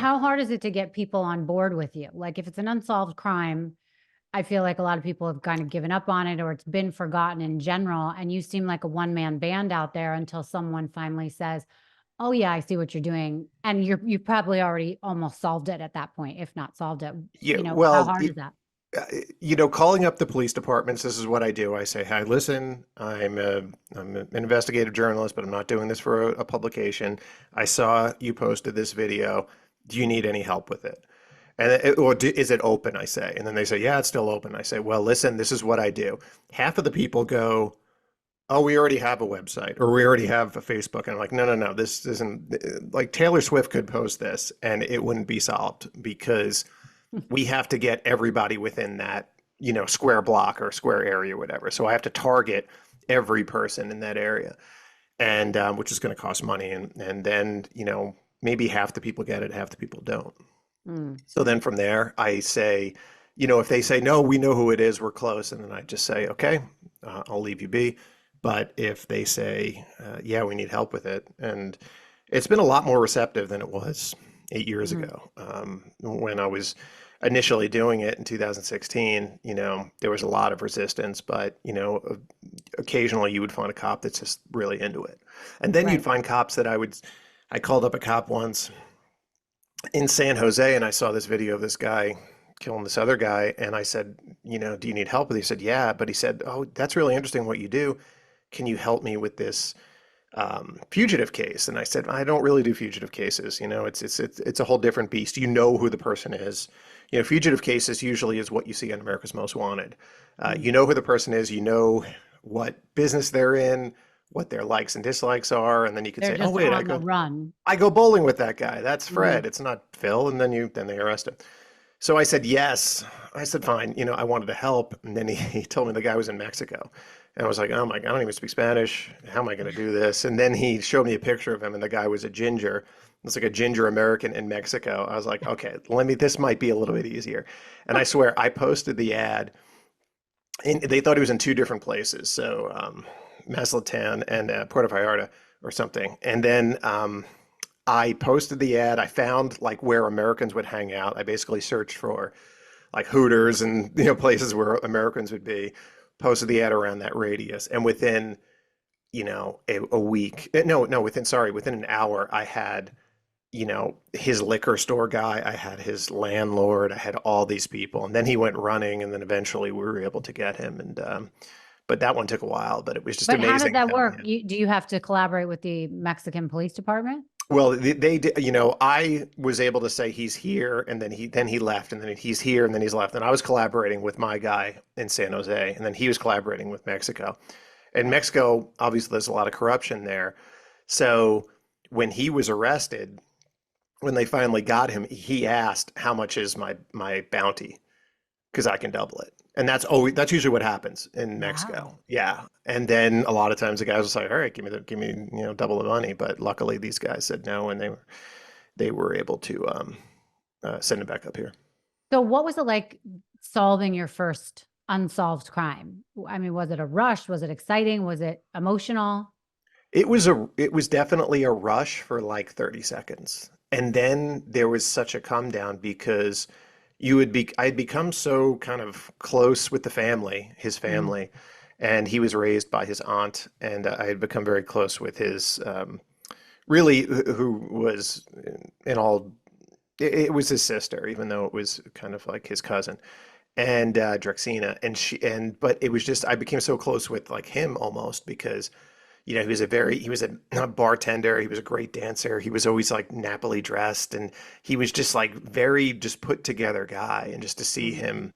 how hard is it to get people on board with you? Like if it's an unsolved crime, I feel like a lot of people have kind of given up on it or it's been forgotten in general. And you seem like a one-man band out there until someone finally says, oh yeah, I see what you're doing. And you've probably already almost solved it at that point, if not solved it. Yeah, How well, hard is that? uh, calling up the police departments, this is what I do. I say, "Hi, listen, I'm an investigative journalist, but I'm not doing this for a publication. I saw you posted this video. Do you need any help with it? Is it open?" I say, and then they say, "Yeah, it's still open." I say, "Well, listen, this is what I do." Half of the people go, "Oh, we already have a website or we already have a Facebook." And I'm like, "No, no, no. This isn't like Taylor Swift could post this and it wouldn't be solved because we have to get everybody within that, square block or square area or whatever. So I have to target every person in that area, and which is going to cost money. And then, maybe half the people get it, half the people don't. Mm, So then from there, I say, if they say, no, we know who it is, we're close. And then I just say, okay, I'll leave you be. But if they say, yeah, we need help with it. And it's been a lot more receptive than it was 8 years mhm. ago. When I was initially doing it in 2016, there was a lot of resistance, but, occasionally you would find a cop that's just really into it. And then you'd Right. find cops I called up a cop once in San Jose and I saw this video of this guy killing this other guy. And I said, do you need help? And he said, yeah. But he said, oh, that's really interesting what you do. Can you help me with this fugitive case? And I said, I don't really do fugitive cases. It's a whole different beast. You know who the person is. Fugitive cases usually is what you see on America's Most Wanted. Mm. You know who the person is. You know what business they're in, what their likes and dislikes are, and then you could They're say, oh just wait, on the run. I go bowling with that guy. That's Mhm. Fred. It's not Phil. And then they arrest him. So I said, yes. I said, fine. I wanted to help. And then he told me the guy was in Mexico. And I was like, oh my God, I don't even speak Spanish. How am I going to do this? And then he showed me a picture of him, and the guy was a ginger. It's like a ginger American in Mexico. I was like, okay, this might be a little bit easier. And I swear, I posted the ad, and they thought he was in two different places. So Mazatlan and Puerto Vallarta or something. And then I posted the ad. I found like where Americans would hang out. I basically searched for like Hooters and places where Americans would be. Posted the ad around that radius, and within a week, no, no, within an hour, I had his liquor store guy, I had his landlord, I had all these people, and then he went running, and then eventually we were able to get him, and but that one took a while, but it was just But how does amazing that how work? Do you have to collaborate with the Mexican police department? well, they did, I was able to say he's here, and then he left, and then he's here, and then he's left. And I was collaborating with my guy in San Jose, and then he was collaborating with Mexico. And Mexico, obviously, there's a lot of corruption there. So when he was arrested, when they finally got him, he asked, "How much is my bounty?" Because I can double it. And that's usually what happens in Mexico. Wow. Yeah. And then a lot of times the guys will say, all right, give me, double the money. But luckily these guys said no, and they were able to send him back up here. So what was it like solving your first unsolved crime? I mean, was it a rush? Was it exciting? Was it emotional? It was definitely a rush for like 30 seconds. And then there was such a come down because I'd become so kind of close with his Mm. family, and he was raised by his aunt, and I had become very close with his, really, who was in all, it was his sister, even though it was kind of like his cousin, and Drexina, but it was just, I became so close with like him almost because he was a bartender. He was a great dancer. He was always like nappily dressed, and he was just like very just put together guy. And just to see Mm.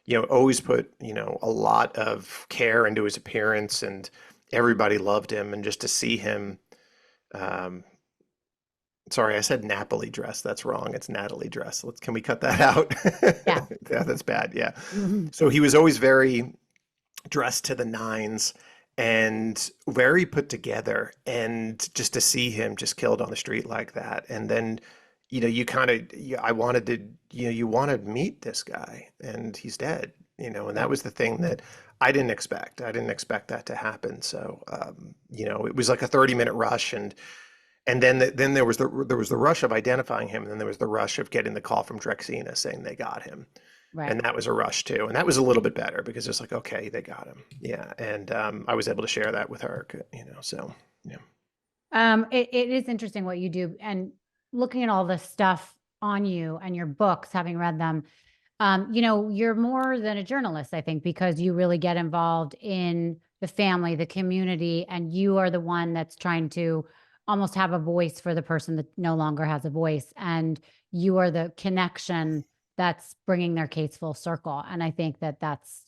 him, always put, a lot of care into his appearance, and everybody loved him. And just to see him, um, sorry, I said nappily dressed. That's wrong. It's Natalie dress. Can we cut that out? Yeah. Yeah, that's bad. Yeah. Mhm. So he was always very dressed to the nines and very put together, and just to see him just killed on the street like that, and then you kind of, I wanted to, you want to meet this guy, and he's dead, and that Yeah. was the thing that I didn't expect that to happen. So it was like a 30-minute rush, and And then there was the rush of identifying him, and then there was the rush of getting the call from Drexena saying they got him, Right. and that was a rush too, and that was a little bit better because it's like, okay, they got him, yeah, and I was able to share that with her, so yeah. It is interesting what you do, and looking at all the stuff on you and your books, having read them, you're more than a journalist, I think, because you really get involved in the family, the community, and you are the one that's trying to almost have a voice for the person that no longer has a voice. And you are the connection that's bringing their case full circle. And I think that that's,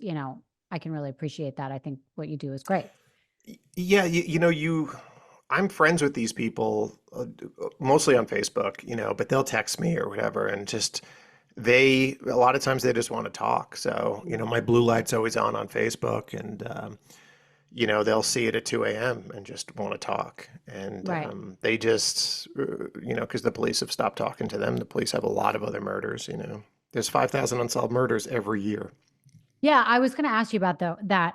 I can really appreciate that. I think what you do is great. Yeah, I'm friends with these people mostly on Facebook, but they'll text me or whatever, and just a lot of times they just want to talk. So, Mm. my blue light's always on Facebook, and they'll see it at 2 a.m. and just want to talk. And Right. they just, because the police have stopped talking to them. The police have a lot of other murders. There's 5,000 unsolved murders every year. Yeah, I was going to ask you about that.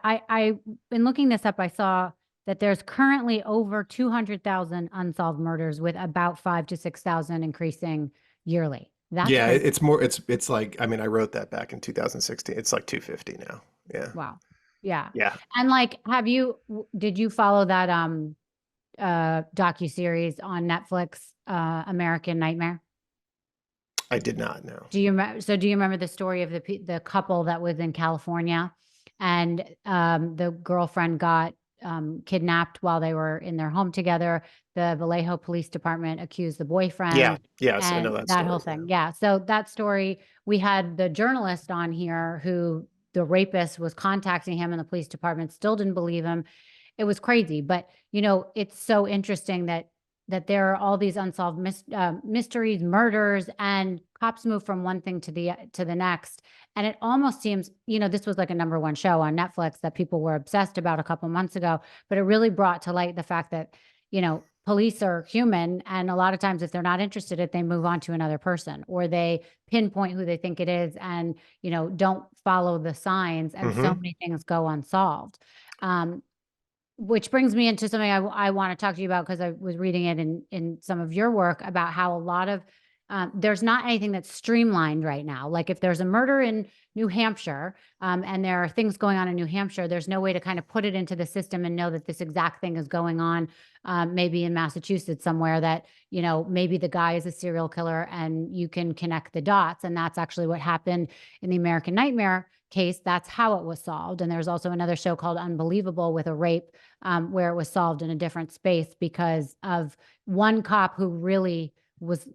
In looking this up, I saw that there's currently over 200,000 unsolved murders, with about 5 to 6,000 increasing yearly. That's Yeah, crazy. it's more, it's like, I mean, I wrote that back in 2016. It's like 250 now. Yeah. Wow. Yeah. Yeah. And like, did you follow that docuseries on Netflix, American Nightmare? I did not know. Do you remember the story of the couple that was in California, and the girlfriend got kidnapped while they were in their home together? The Vallejo Police Department accused the Yeah. boyfriend, Yes, I and know that that story. whole Yeah. thing. Yeah. So that story, we had the journalist on here who the rapist was contacting him, and the police department still didn't believe him. It was crazy. But it's so interesting that there are all these unsolved mysteries, murders, and cops move from one thing to the next. And it almost seems, this was like a number one show on Netflix that people were obsessed about a couple months ago, but it really brought to light the fact that, police are human, and a lot of times if they're not interested in it, they move on to another person, or they pinpoint who they think it is, and don't follow the signs, and so Hmm. many things go unsolved. um, which brings me into something I want to talk to you about, because I was reading it in some of your work about how a lot of there's not anything that's streamlined right now. Like if there's a murder in New Hampshire, and there are things going on in New Hampshire, there's no way to kind of put it into the system and know that this exact thing is going on, maybe in Massachusetts somewhere, that, maybe the guy is a serial killer and you can connect the dots. And that's actually what happened in the American Nightmare case. That's how it was solved. And there's also another show called Unbelievable, with a rape, where it was solved in a different space because of one cop who really was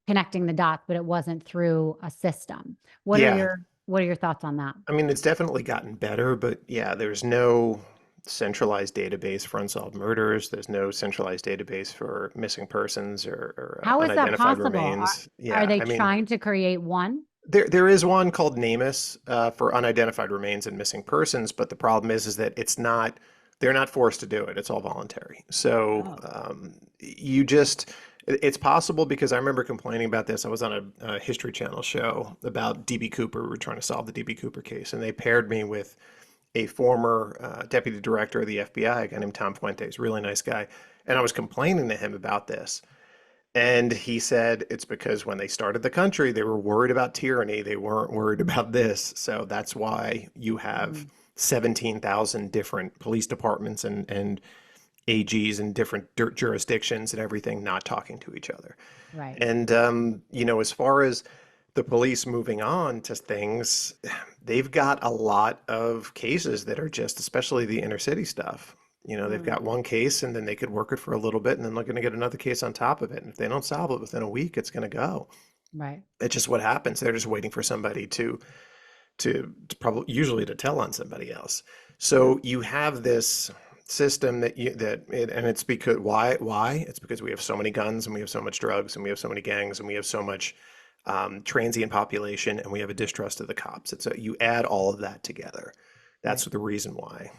connecting the dots, but it wasn't through a system. What are Yeah. your thoughts on that? I mean, it's definitely gotten better, but yeah, there's no centralized database for unsolved murders. There's no centralized database for missing persons or How is that unidentified possible? remains. Are Yeah. they I mean, trying to create one? there is one called NamUs for unidentified remains and missing persons, but the problem is that they're not forced to do it. It's all voluntary. So Oh, it's possible, because I remember complaining about this. I was on a History Channel show about DB Cooper. We were trying to solve the DB Cooper case, and they paired me with a former deputy director of the FBI, a guy named Tom Fuentes, really nice guy. And I was complaining to him about this. And he said it's because when they started the country, they were worried about tyranny. They weren't worried about this. So that's why you have mm, 17,000 different police departments and AGs in different jurisdictions and everything not talking to each other. right. And, as far as the police moving on to things, they've got a lot of cases that are just, especially the inner city stuff. They've Mm, got one case, and then they could work it for a little bit, and then they're going to get another case on top of it. And if they don't solve it within a week, it's going to go. right. It's just what happens. They're just waiting for somebody to probably usually to tell on somebody else. Yeah. So you have this system and it's because why? It's because we have so many guns, and we have so much drugs, and we have so many gangs, and we have so much transient population, and we have a distrust of the cops. And so you add all of that together. That's Right. the reason why.